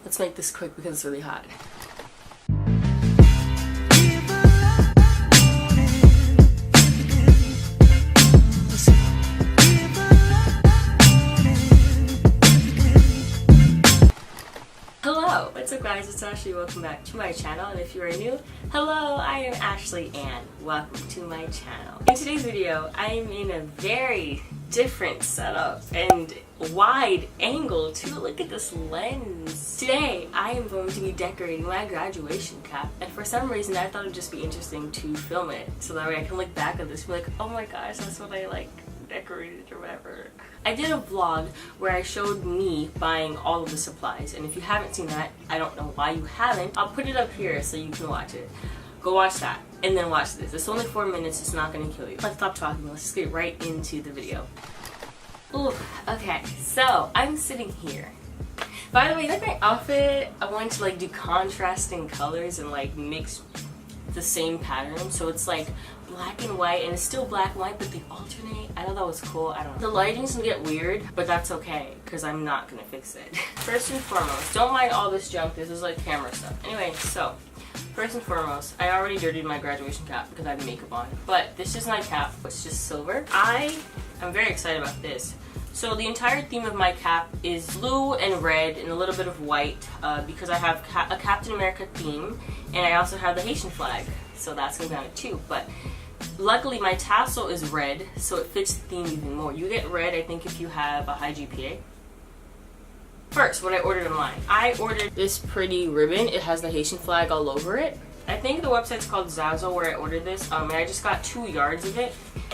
Let's make this quick because it's really hot. Hello, what's up guys, it's Ashley. Welcome back to my channel, and if you are new, hello, I am Ashley Ann. Welcome to my channel. In today's video, I am in a very different setup and wide angle too. Look at this lens. Today, I am going to be decorating my graduation cap, and for some reason I thought it would just be interesting to film it so that way I can look back at this and be like, oh my gosh, that's what I like decorated or whatever. I did a vlog where I showed me buying all of the supplies, and if you haven't seen that, I don't know why you haven't. I'll put it up here so you can watch it. Go watch that and then watch this. It's only 4 minutes, it's not gonna kill you. Let's stop talking, let's just get right into the video. Ooh, okay, so I'm sitting here. By the way, like my outfit, I wanted to like do contrasting colors and like mix the same pattern, so it's like black and white, and it's still black and white, but they alternate. I thought that was cool. I don't know. The lighting's gonna get weird, but that's okay because I'm not gonna fix it. First and foremost, don't mind all this junk. This is like camera stuff. Anyway, so first and foremost, I already dirtied my graduation cap because I have makeup on, but this is my cap. It's just silver. I am very excited about this. So the entire theme of my cap is blue and red and a little bit of white because I have a Captain America theme, and I also have the Haitian flag, so that's gonna be on it too. But luckily my tassel is red, so it fits the theme even more. You get red, I think, if you have a high GPA. First, what I ordered online. I ordered this pretty ribbon. It has the Haitian flag all over it. I think the website's called Zazzle where I ordered this, and I just got 2 yards of it.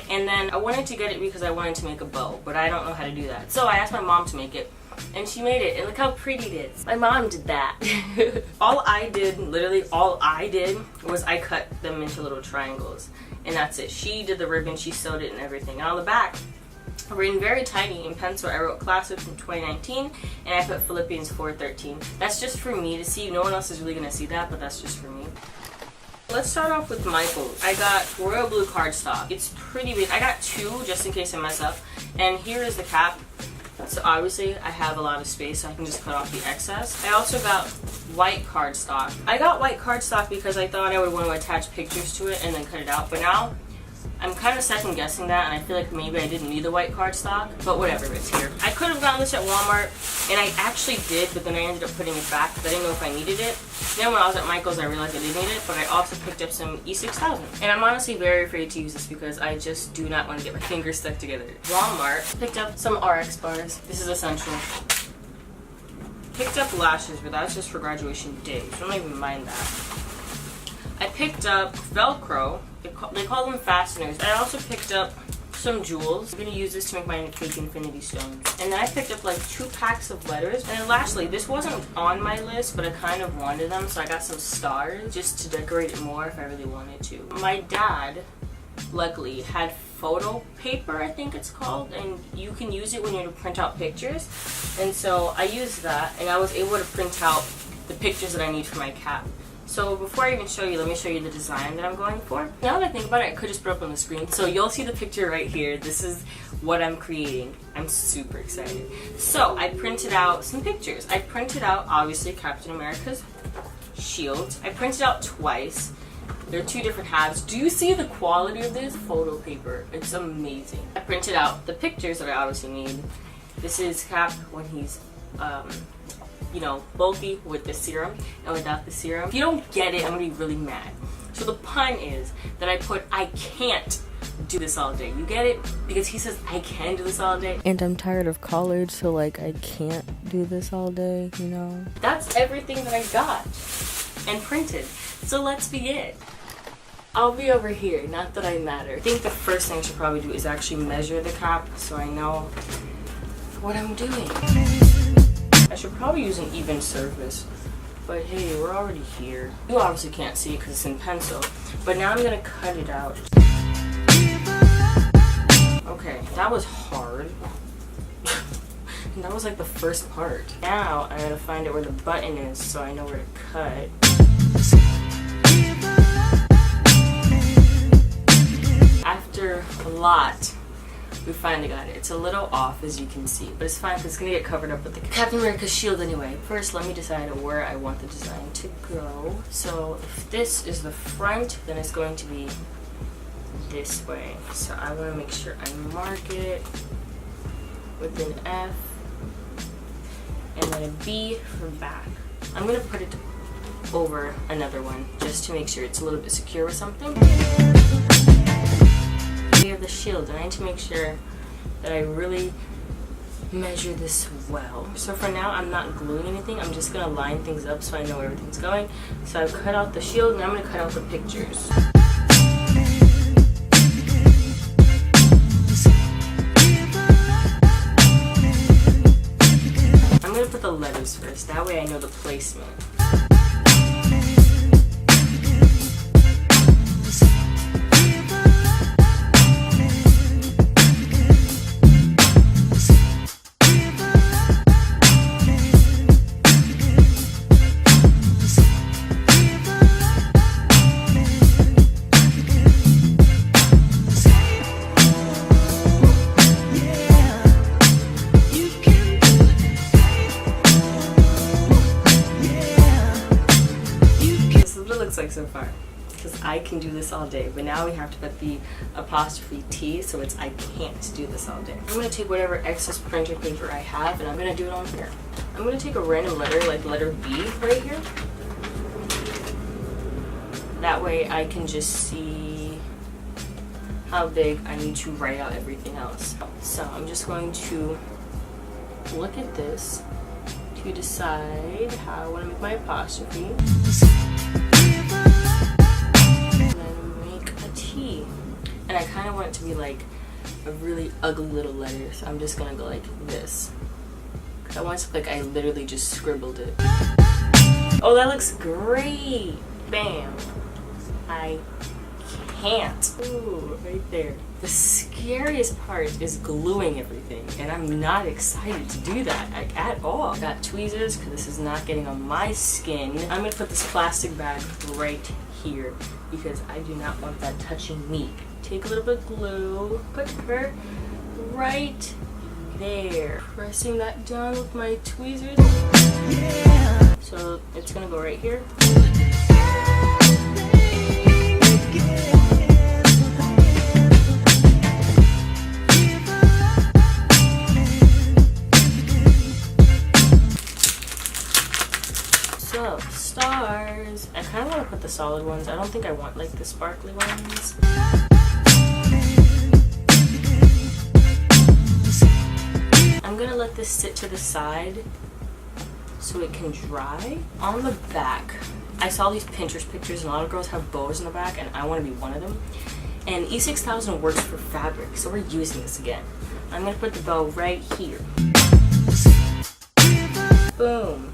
And then I wanted to get it because I wanted to make a bow, but I don't know how to do that. So I asked my mom to make it, and she made it, and look how pretty it is. My mom did that. All I did, literally all I did, was I cut them into little triangles, and that's it. She did the ribbon, she sewed it and everything. And on the back, written very tiny in pencil, I wrote class of 2019, and I put Philippians 4:13. That's just for me to see. No one else is really gonna see that, but that's just for me. Let's start off with Michael's. I got royal blue cardstock. It's pretty big. I got 2 just in case I mess up. And here is the cap. So obviously I have a lot of space, so I can just cut off the excess. I also got white cardstock. I got white cardstock because I thought I would want to attach pictures to it and then cut it out. But now I'm kind of second guessing that, and I feel like maybe I didn't need the white cardstock, but whatever, it's here. I could have gotten this at Walmart, and I actually did, but then I ended up putting it back because I didn't know if I needed it. Then when I was at Michael's, I realized I did need it, but I also picked up some E6000. And I'm honestly very afraid to use this because I just do not want to get my fingers stuck together. Walmart, picked up some RX bars. This is essential. Picked up lashes, but that's just for graduation day, so I don't even mind that. I picked up Velcro. They call them fasteners. I also picked up some jewels. I'm going to use this to make my fake infinity stones. And then I picked up like 2 packs of letters. And then lastly, this wasn't on my list, but I kind of wanted them, so I got some stars just to decorate it more if I really wanted to. My dad, luckily, had photo paper, I think it's called, and you can use it when you're to print out pictures. And so I used that, and I was able to print out the pictures that I need for my cap. So before I even show you, let me show you the design that I'm going for. Now that I think about it, I could just put it up on the screen. So you'll see the picture right here. This is what I'm creating. I'm super excited. So I printed out some pictures. I printed out, obviously, Captain America's shield. I printed out twice. There are 2 different halves. Do you see the quality of this photo paper? It's amazing. I printed out the pictures that I obviously need. This is Cap when he's you know, bulky with the serum and without the serum. If you don't get it, I'm gonna be really mad. So the pun is that I put, I can't do this all day. You get it? Because he says I can do this all day. And I'm tired of college, so like I can't do this all day, you know? That's everything that I got and printed. So let's begin. I'll be over here, not that I matter. I think the first thing I should probably do is actually measure the cap so I know what I'm doing. I should probably use an even surface, but hey, we're already here. You obviously can't see it because it's in pencil, but now I'm gonna cut it out. Okay, that was hard. And that was like the first part. Now I gotta find out where the button is so I know where to cut. After a lot, We finally got it. It's a little off, as you can see, but it's fine because it's going to get covered up with the Captain America shield anyway. First, let me decide where I want the design to go. So if this is the front, then it's going to be this way. So I want to make sure I mark it with an F and then a B for back. I'm going to put it over another one just to make sure it's a little bit secure with something. We have the shield, and I need to make sure that I really measure this well. So for now, I'm not gluing anything. I'm just going to line things up so I know where everything's going. So I've cut out the shield, and I'm going to cut out the pictures. I'm going to put the letters first. That way I know the placement. Like so far, because I can do this all day, but now we have to put the apostrophe T, so it's I can't do this all day. I'm going to take whatever excess printer paper I have, and I'm going to do it on here. I'm going to take a random letter, like letter B right here. That way I can just see how big I need to write out everything else. So I'm just going to look at this to decide how I want to make my apostrophe. And I kind of want it to be like a really ugly little letter, so I'm just gonna go like this. I want it to look like I literally just scribbled it. Oh, that looks great! Bam! I can't. Ooh, right there. The scariest part is gluing everything, and I'm not excited to do that like, at all. I got tweezers because this is not getting on my skin. I'm gonna put this plastic bag right here because I do not want that touching me. Take a little bit of glue, put her right there. Pressing that down with my tweezers. So it's gonna go right here. So, stars. I kind of want to put the solid ones. I don't think I want like the sparkly ones. I'm gonna let this sit to the side so it can dry. On the back, I saw these Pinterest pictures and a lot of girls have bows in the back, and I want to be one of them. And E6000 works for fabric, so we're using this again. I'm gonna put the bow right here. Boom.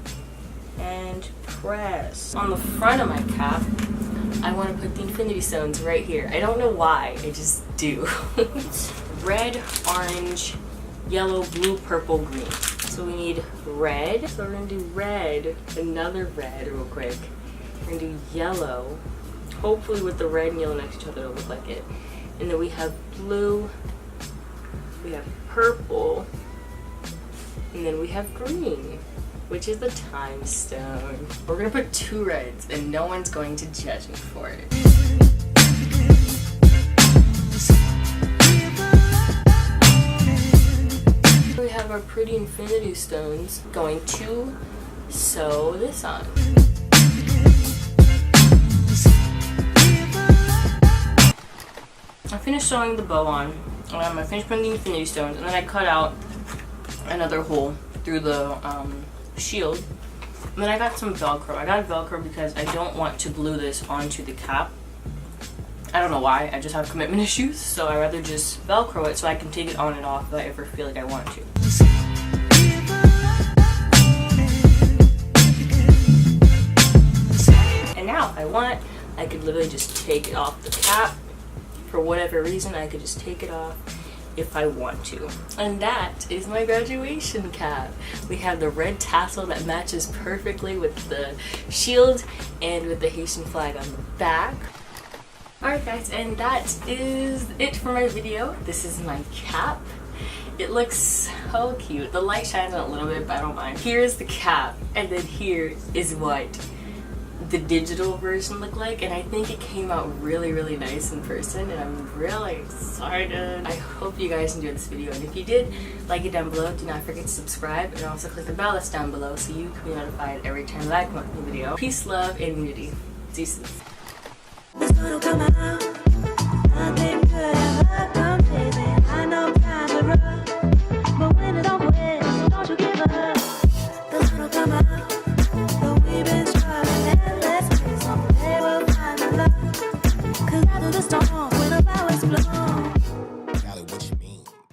And press. On the front of my cap, I want to put the infinity stones right here. I don't know why, I just do. Red, orange, yellow, blue, purple, green. So we need red. So we're gonna do red, another red real quick. We're gonna do yellow. Hopefully with the red and yellow next to each other it'll look like it. And then we have blue, we have purple, and then we have green, which is the time stone. We're gonna put 2 reds and no one's going to judge me for it. We have our pretty infinity stones going to sew this on. I finished sewing the bow on, and I finished putting the infinity stones, and then I cut out another hole through the shield. And then I got some Velcro. I got Velcro because I don't want to glue this onto the cap. I don't know why, I just have commitment issues, so I'd rather just Velcro it so I can take it on and off if I ever feel like I want to. And now if I want, I could literally just take it off the cap. For whatever reason, I could just take it off if I want to. And that is my graduation cap. We have the red tassel that matches perfectly with the shield and with the Haitian flag on the back. Alright guys, and that is it for my video. This is my cap. It looks so cute. The light shines on it a little bit, but I don't mind. Here's the cap, and then here is what the digital version looked like, and I think it came out really, really nice in person, and I'm really excited. I hope you guys enjoyed this video, and if you did, like it down below. Do not forget to subscribe, and also click the bell that's down below so you can be notified every time that I come up with a video. Peace, love, and unity. Deuces.